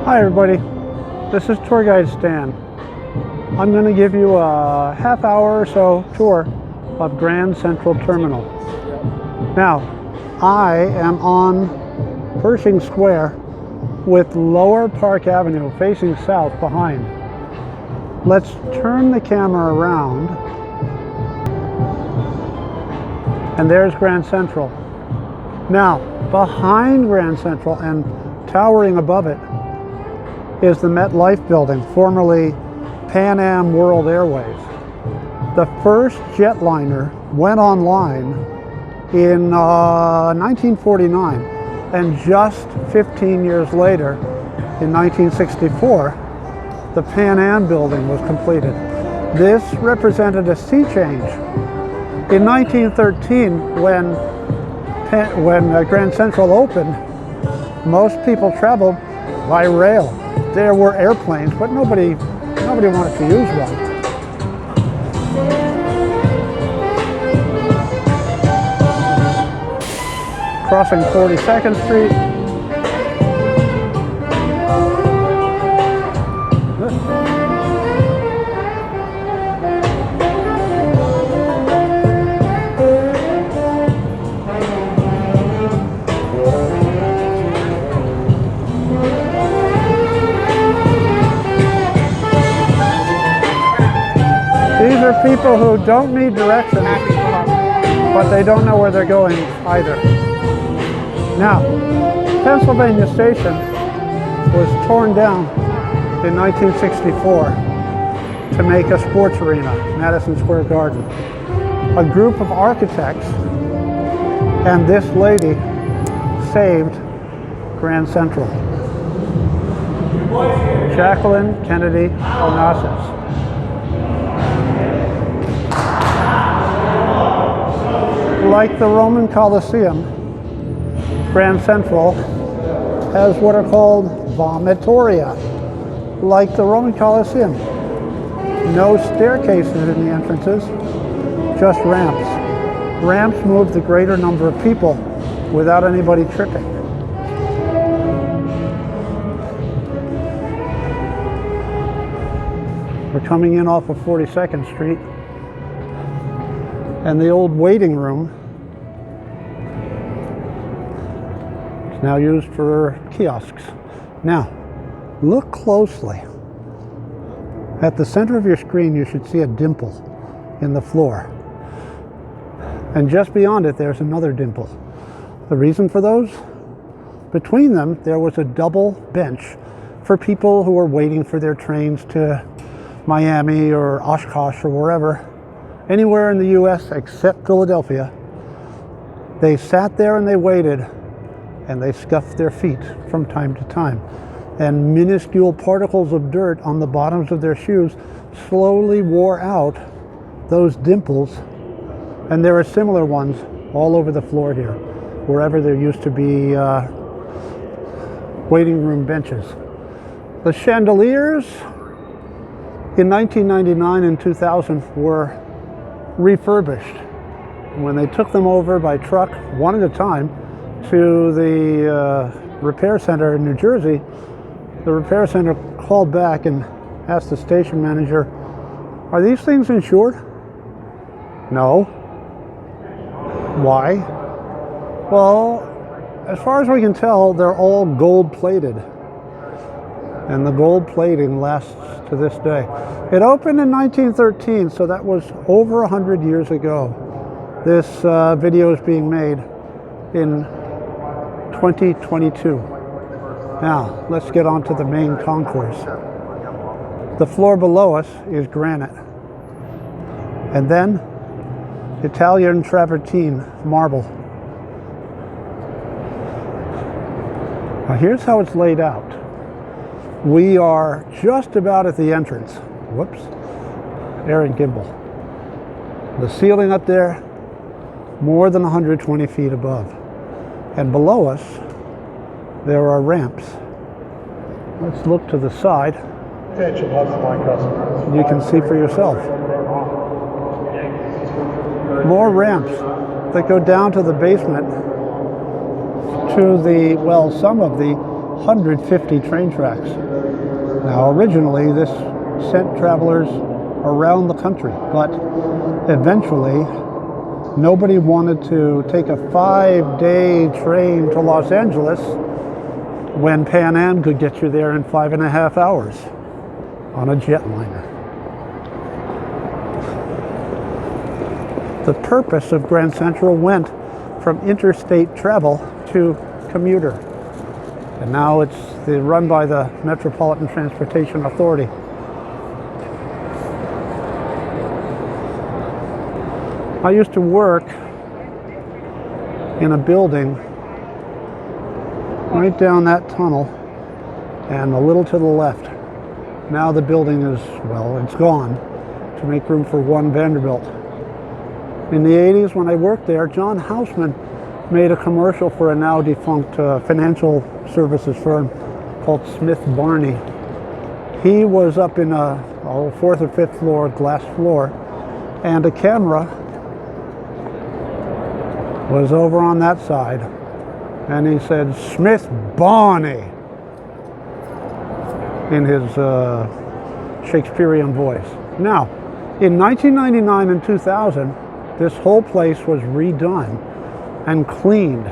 Hi everybody, this is Tour Guide Stan. I'm going to give you a half hour or so tour of Grand Central Terminal. Now, I am on Pershing Square with Lower Park Avenue facing south behind. Let's turn the camera around, and there's Grand Central. Now, behind Grand Central and towering above it is the Metlife Building, formerly Pan Am World Airways. The first jetliner went online in 1949, and just 15 years later, in 1964, the Pan Am Building was completed. This represented a sea change. In 1913, when Grand Central opened, most people traveled by rail. There were airplanes, but nobody wanted to use one. Crossing 42nd Street. These are people who don't need directions, but they don't know where they're going either. Now, Pennsylvania Station was torn down in 1964 to make a sports arena, Madison Square Garden. A group of architects and this lady saved Grand Central. Jacqueline Kennedy Onassis. Like the Roman Colosseum, Grand Central has what are called vomitoria. Like the Roman Colosseum, no staircases in the entrances, just ramps. Ramps move the greater number of people without anybody tripping. We're coming in off of 42nd Street, and the old waiting room is now used for kiosks. Now, look closely. At the center of your screen, you should see a dimple in the floor. And just beyond it, there's another dimple. The reason for those? Between them, there was a double bench for people who were waiting for their trains to Miami or Oshkosh or wherever. Anywhere in the US except Philadelphia. They sat there and they waited, and they scuffed their feet from time to time. And minuscule particles of dirt on the bottoms of their shoes slowly wore out those dimples. And there are similar ones all over the floor here, wherever there used to be waiting room benches. The chandeliers in 1999 and 2000 were refurbished. When they took them over by truck, one at a time, to the repair center in New Jersey, the repair center called back and asked the station manager, "Are these things insured?" "No." "Why?" "Well, as far as we can tell, they're all gold plated." And the gold plating lasts to this day. It opened in 1913, so that was over 100 years ago. This video is being made in 2022. Now, let's get on to the main concourse. The floor below us is granite. And then, Italian travertine marble. Now, here's how it's laid out. We are just about at the entrance. Whoops, Aaron Gimbel. The ceiling up there, more than 120 feet above. And below us, there are ramps. Let's look to the side. Attention, my customers. You can see for yourself. More ramps that go down to the basement, to the, well, some of the 150 train tracks. Now, originally, this sent travelers around the country, but eventually, nobody wanted to take a 5-day train to Los Angeles when Pan Am could get you there in 5.5 hours on a jetliner. The purpose of Grand Central went from interstate travel to commuter. And now it's run by the Metropolitan Transportation Authority. I used to work in a building right down that tunnel and a little to the left. Now the building is, well, it's gone to make room for One Vanderbilt. In the 80s, when I worked there, John Houseman made a commercial for a now defunct financial services firm called Smith Barney. He was up in a 4th or 5th floor, glass floor, and a camera was over on that side, and he said, "Smith Barney," in his Shakespearean voice. Now, in 1999 and 2000, this whole place was redone and cleaned.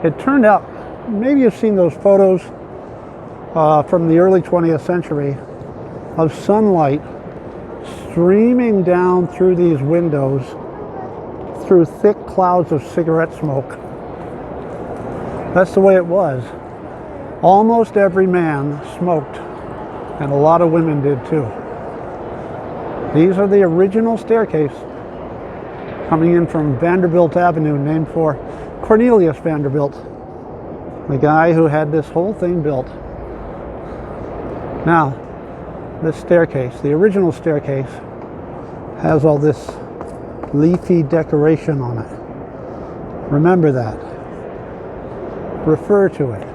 It turned out, maybe you've seen those photos from the early 20th century of sunlight streaming down through these windows through thick clouds of cigarette smoke. That's the way it was. Almost every man smoked, and a lot of women did too. These are the original staircase coming in from Vanderbilt Avenue, named for Cornelius Vanderbilt, the guy who had this whole thing built. Now, this staircase, the original staircase, has all this leafy decoration on it. Remember that. Refer to it.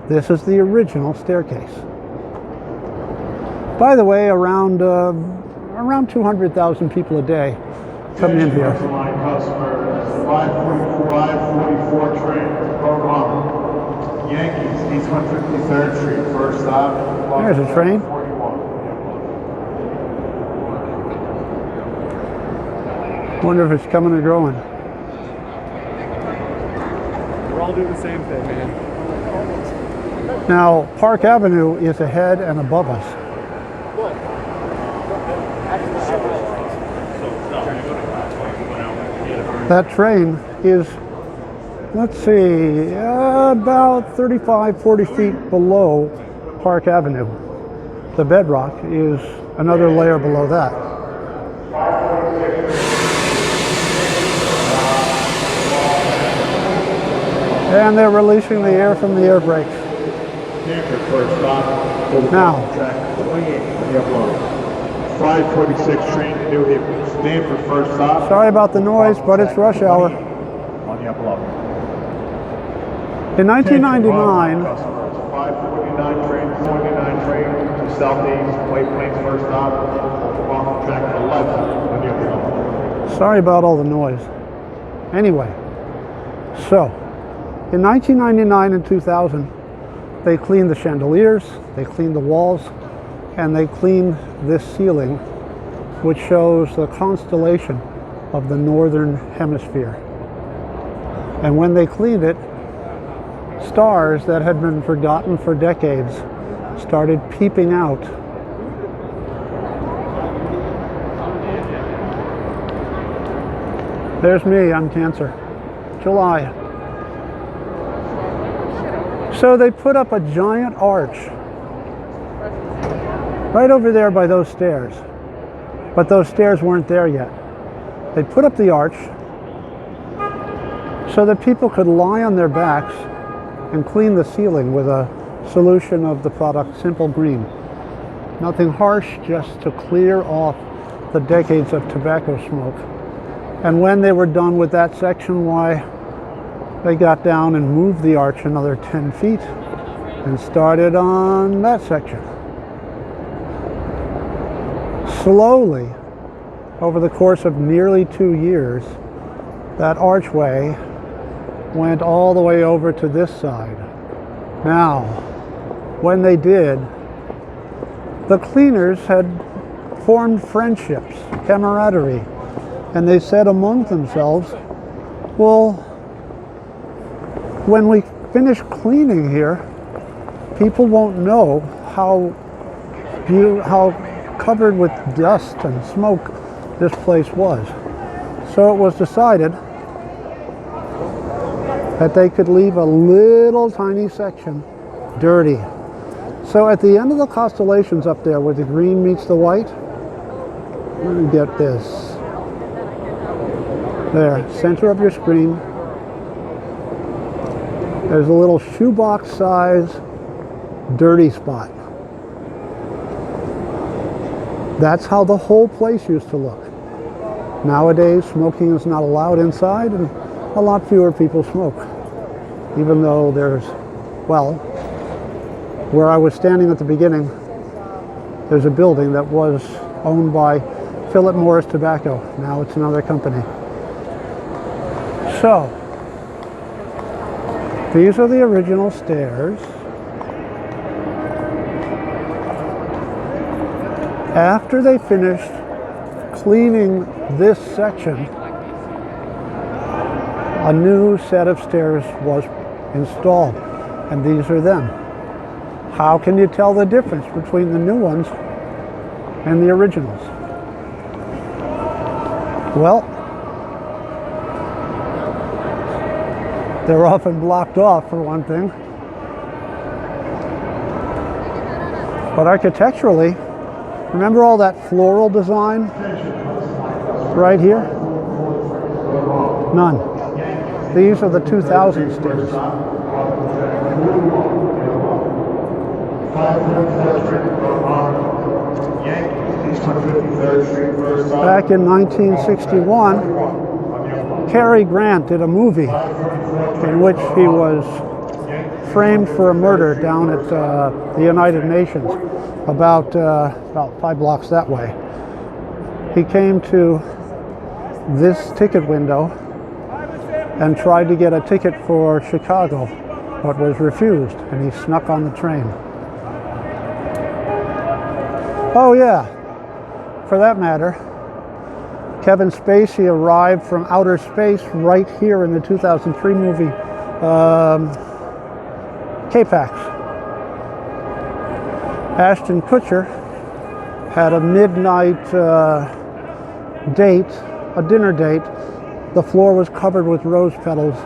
This is the original staircase. By the way, around 200,000 people a day come in here. My customer, 544 train, program. Yankees, East 153rd Street, first stop. There's a train. 41. Wonder if it's coming or going. We're all doing the same thing, man. Now, Park Avenue is ahead and above us. That train is, let's see, about 35, 40 feet below Park Avenue. The bedrock is another layer below that. And they're releasing the air from the air brakes. Now, 546 train to New Haven. Stanford first stop. sorry about the noise, but it's rush hour. On the upper level. In 1999, 549 train, 49 train to Southeast, White Plains first stop. Off the track to the left on the upper level. sorry about all the noise. Anyway, so in 1999 and 2000, they cleaned the chandeliers, they cleaned the walls, and they cleaned this ceiling, which shows the constellation of the northern hemisphere. And when they cleaned it, stars that had been forgotten for decades started peeping out. There's me, I'm Cancer. July. So they put up a giant arch right over there by those stairs. But those stairs weren't there yet. They put up the arch so that people could lie on their backs and clean the ceiling with a solution of the product Simple Green. Nothing harsh, just to clear off the decades of tobacco smoke. And when they were done with that section, why, they got down and moved the arch another 10 feet and started on that section. Slowly, over the course of nearly 2 years, that archway went all the way over to this side. Now, when they did, the cleaners had formed friendships, camaraderie, and they said among themselves, well, when we finish cleaning here, people won't know how covered with dust and smoke this place was. So it was decided that they could leave a little tiny section dirty. So at the end of the constellations up there where the green meets the white, let me get this. There, center of your screen. There's a little shoebox size dirty spot. That's how the whole place used to look. Nowadays, smoking is not allowed inside, and a lot fewer people smoke. Even though there's, well, where I was standing at the beginning, there's a building that was owned by Philip Morris Tobacco. Now it's another company. So, these are the original stairs. After they finished cleaning this section, a new set of stairs was installed, and these are them. How can you tell the difference between the new ones and the originals? Well, they're often blocked off, for one thing. But architecturally, remember all that floral design right here? None. These are the 2000 stairs. Back in 1961, Cary Grant did a movie in which he was framed for a murder down at the United Nations, about 5 blocks that way. He came to this ticket window and tried to get a ticket for Chicago, but was refused, and he snuck on the train. Oh yeah, for that matter, Kevin Spacey arrived from outer space right here in the 2003 movie K-Pax. Ashton Kutcher had a midnight date, a dinner date. The floor was covered with rose petals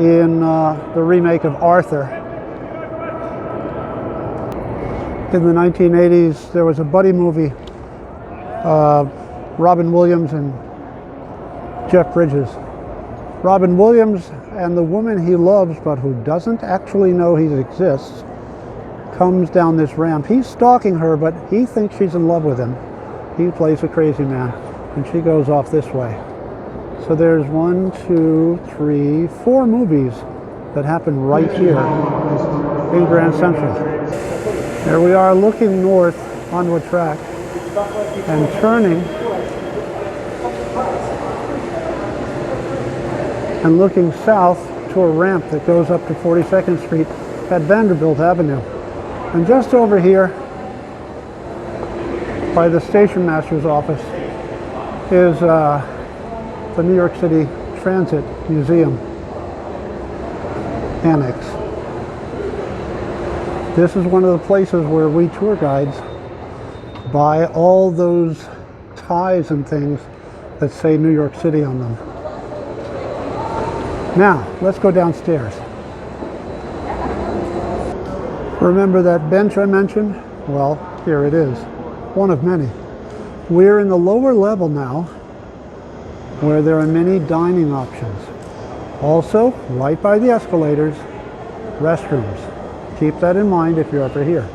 in the remake of Arthur. In the 1980s, there was a buddy movie, Robin Williams and Jeff Bridges. Robin Williams and the woman he loves but who doesn't actually know he exists comes down this ramp. He's stalking her, but he thinks she's in love with him. He plays a crazy man, and she goes off this way. So there's 1, 2, 3, 4 movies that happen right here in Grand Central. There we are looking north onto a track and turning and looking south to a ramp that goes up to 42nd Street at Vanderbilt Avenue. And just over here by the station master's office is the New York City Transit Museum Annex. This is one of the places where we tour guides buy all those ties and things that say New York City on them. Now, let's go downstairs. Remember that bench I mentioned? Well, here it is, one of many. We're in the lower level now, where there are many dining options. Also, right by the escalators, restrooms. Keep that in mind if you're ever here.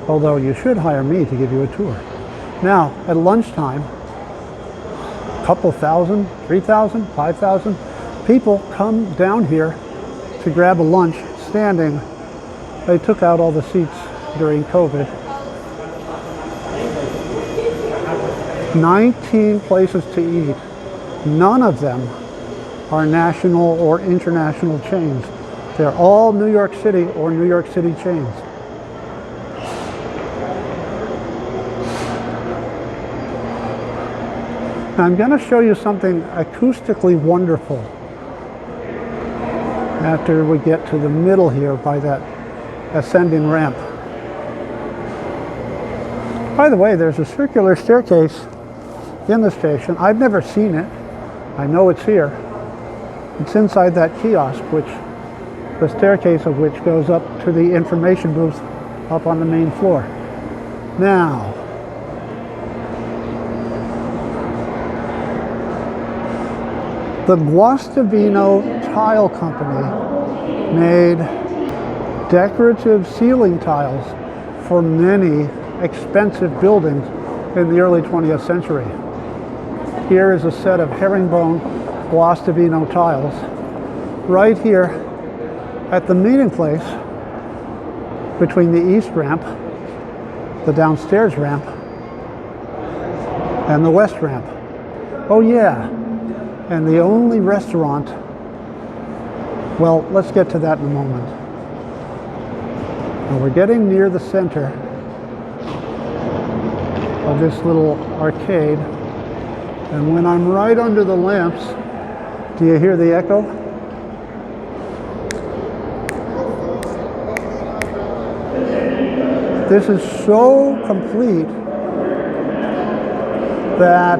Although you should hire me to give you a tour. Now, at lunchtime, a couple thousand, 3,000, 5,000 people come down here to grab a lunch standing. They took out all the seats during COVID. 19 places to eat. None of them are national or international chains. They're all New York City or New York City chains. Now I'm going to show you something acoustically wonderful after we get to the middle here by that ascending ramp. By the way, there's a circular staircase in the station. I've never seen it. I know it's here. It's inside that kiosk, which the staircase of which goes up to the information booth up on the main floor. Now, the Guastavino Tile Company made decorative ceiling tiles for many expensive buildings in the early 20th century. Here is a set of herringbone Guastavino tiles right here at the meeting place between the east ramp, the downstairs ramp, and the west ramp. Oh yeah, and the only restaurant, well, let's get to that in a moment. Now we're getting near the center of this little arcade, and when I'm right under the lamps, do you hear the echo? This is so complete that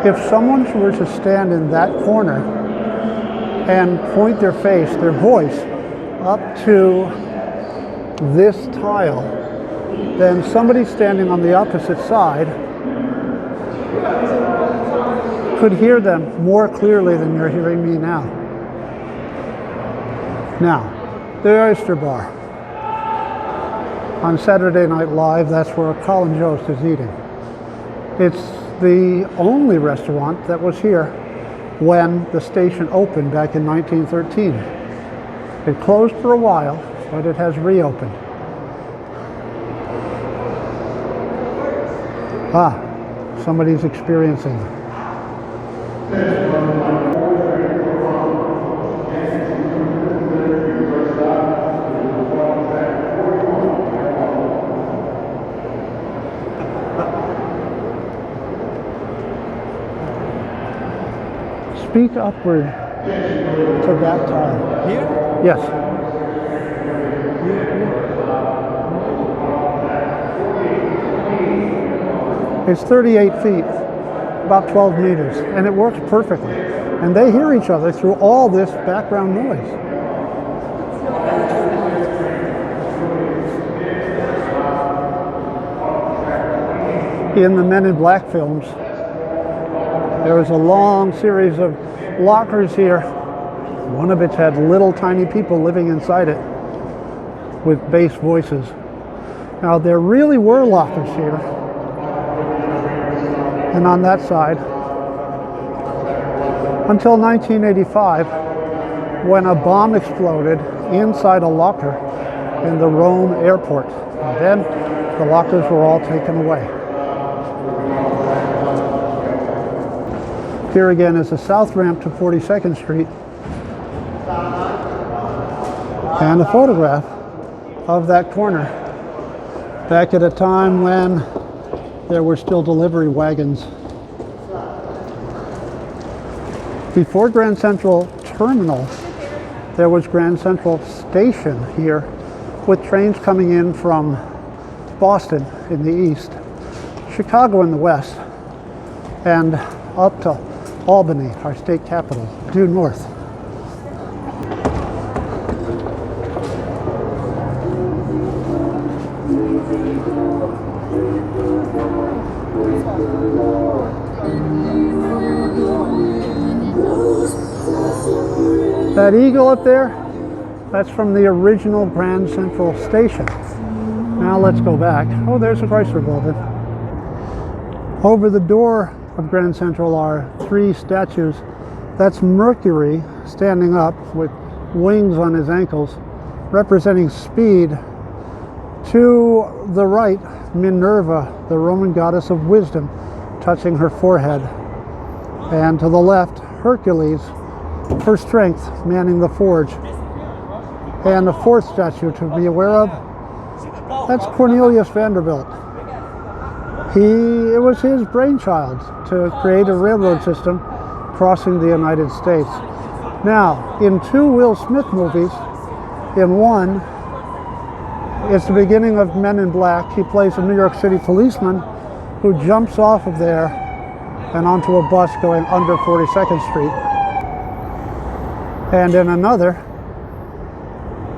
if someone were to stand in that corner and point their face, their voice, up to this tile, then somebody standing on the opposite side could hear them more clearly than you're hearing me now. Now, the Oyster Bar. On Saturday Night Live, that's where Colin Jost is eating. It's the only restaurant that was here when the station opened back in 1913. It closed for a while, but it has reopened. Ah, somebody's experiencing. Speak upward to that tile. Here? Yes. It's 38 feet, about 12 meters, and it works perfectly. And they hear each other through all this background noise. In the Men in Black films, there was a long series of lockers here. One of which had little tiny people living inside it with bass voices. Now there really were lockers here. And on that side, until 1985, when a bomb exploded inside a locker in the Rome airport. And then the lockers were all taken away. Here again is the south ramp to 42nd Street, and a photograph of that corner back at a time when there were still delivery wagons. Before Grand Central Terminal, there was Grand Central Station here with trains coming in from Boston in the east, Chicago in the west, and up to Albany, our state capital, due north. That eagle up there, that's from the original Grand Central Station. Now let's go back. Oh, there's the Chrysler Building. Over the door of Grand Central are three statues. That's Mercury standing up with wings on his ankles, representing speed. To the right, Minerva, the Roman goddess of wisdom, touching her forehead. And to the left, Hercules, for strength, manning the forge. And the fourth statue to be aware of, that's Cornelius Vanderbilt. It was his brainchild to create a railroad system crossing the United States. Now, in 2 Will Smith movies, in one, it's the beginning of Men in Black. He plays a New York City policeman who jumps off of there and onto a bus going under 42nd Street. And in another,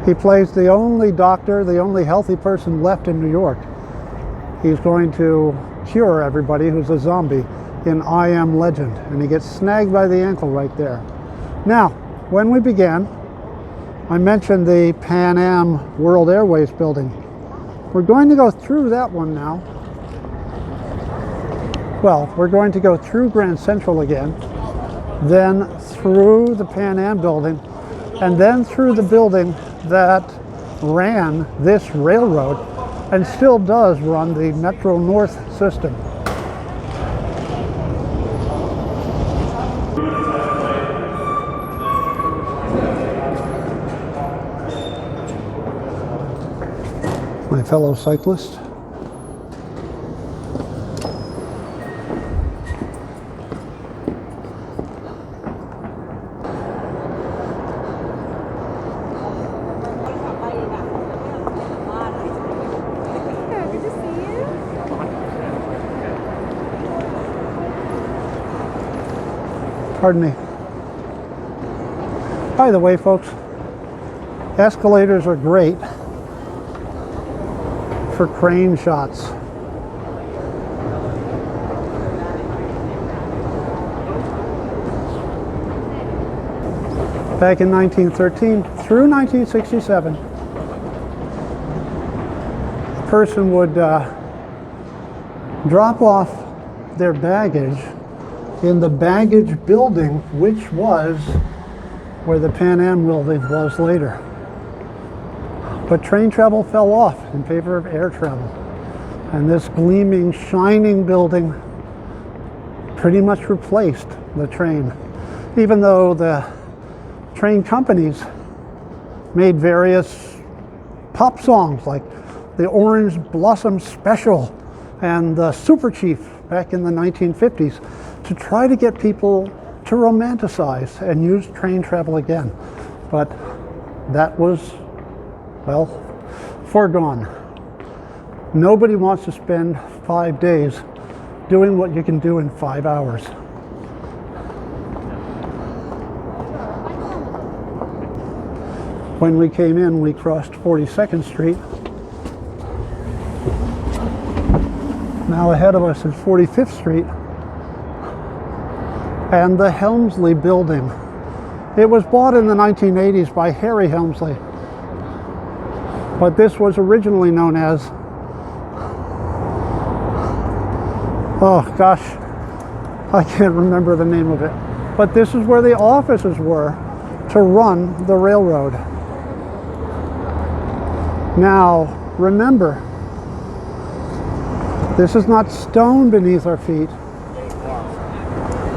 he plays the only doctor, the only healthy person left in New York. He's going to cure everybody who's a zombie in I Am Legend, and he gets snagged by the ankle right there. Now, when we began, I mentioned the Pan Am World Airways building. We're going to go through that one now. Well, we're going to go through Grand Central again, then through the Pan Am building, and then through the building that ran this railroad and still does run the Metro North system. My fellow cyclist. Pardon me. By the way, folks, escalators are great for crane shots. Back in 1913 through 1967, a person would drop off their baggage in the baggage building, which was where the Pan Am building was later. But train travel fell off in favor of air travel. And this gleaming, shining building pretty much replaced the train. Even though the train companies made various pop songs like the Orange Blossom Special and the Super Chief back in the 1950s to try to get people to romanticize and use train travel again. But that was, well, foregone. Nobody wants to spend 5 days doing what you can do in 5 hours. When we came in, we crossed 42nd Street. Now ahead of us is 45th Street and the Helmsley building. It was bought in the 1980s by Harry Helmsley, but this was originally known as, oh gosh, I can't remember the name of it, but this is where the offices were to run the railroad. Now, remember, this is not stone beneath our feet.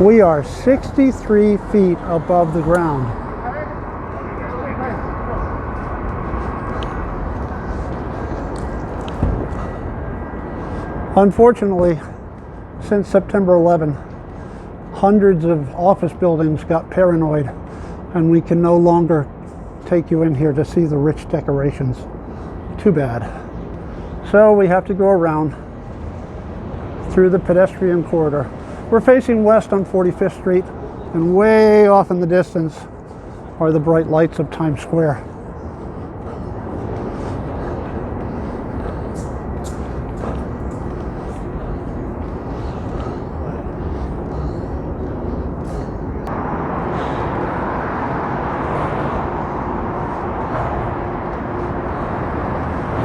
We are 63 feet above the ground. Unfortunately, since September 11, hundreds of office buildings got paranoid, and we can no longer take you in here to see the rich decorations. Too bad. So we have to go around through the pedestrian corridor. We're facing west on 45th Street, and way off in the distance are the bright lights of Times Square.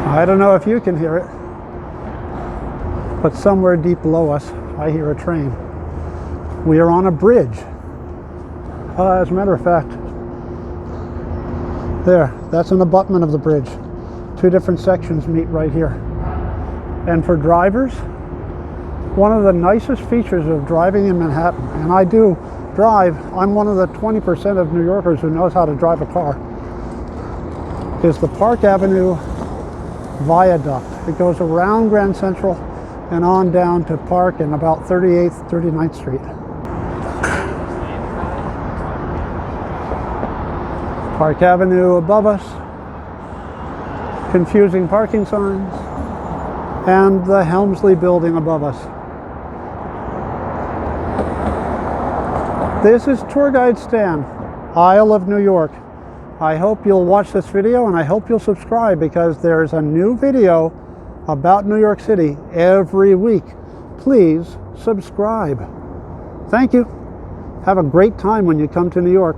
I don't know if you can hear it, but somewhere deep below us, I hear a train. We are on a bridge. As a matter of fact, there, that's an abutment of the bridge. Two different sections meet right here. And for drivers, one of the nicest features of driving in Manhattan, and I do drive, I'm one of the 20% of New Yorkers who knows how to drive a car, is the Park Avenue Viaduct. It goes around Grand Central and on down to park in about 38th, 39th Street. Park Avenue above us, confusing parking signs, and the Helmsley Building above us. This is Tour Guide Stan, Isle of New York. I hope you'll watch this video, and I hope you'll subscribe, because there's a new video about New York City every week. Please subscribe. Thank you. Have a great time when you come to New York.